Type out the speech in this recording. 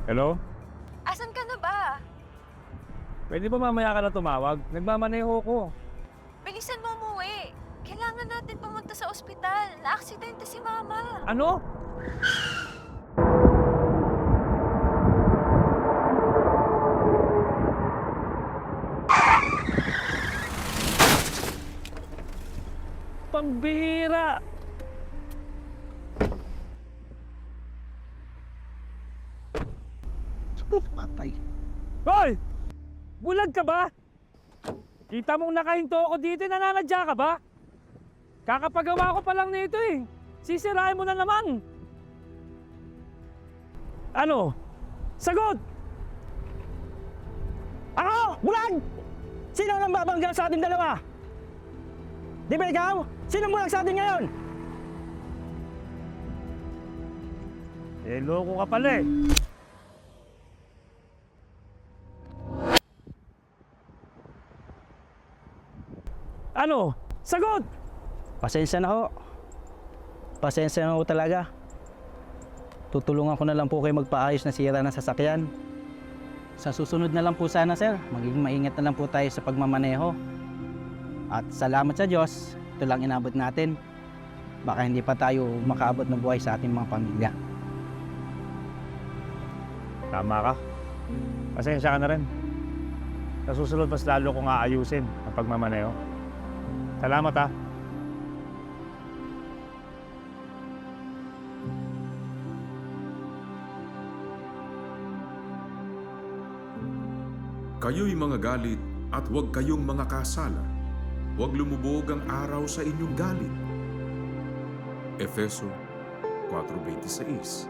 Hello? Asan ka na ba? Pwede ba mamaya ka na tumawag? Nagmamaneho ko. Bilisan mo umuwi. Kailangan natin pumunta sa ospital. Na-aksidente si Mama. Ano? Pambihira! Patay. Hoy! Bulag ka ba? Kita mong nakahinto ako dito, nananadya ka ba? Kakapagawa ko pa lang nito eh. Sisirain mo na naman. Ano? Sagot! Ako! Bulag! Sino ang babangga sa ating dalawa? Di ba ikaw? Sino bulag sa atin ngayon? Eh, loko ka pala eh. Ano? Sagot! Pasensya na ho. Pasensya na ho talaga. Tutulungan ko na lang po kayo magpaayos na sira ng sasakyan. Sa susunod na lang po sana, sir. Magiging maingat na lang po tayo sa pagmamaneho. At salamat sa Diyos, ito lang inabot natin. Baka hindi pa tayo makaabot ng buhay sa ating mga pamilya. Tama ka. Pasensya ka na rin. Sa susunod, mas lalo kong aayusin ang pagmamaneho. Salamat ha. Kayo'y mga galit at huwag kayong mga kasala. Huwag lumubog ang araw sa inyong galit. Efeso 4:26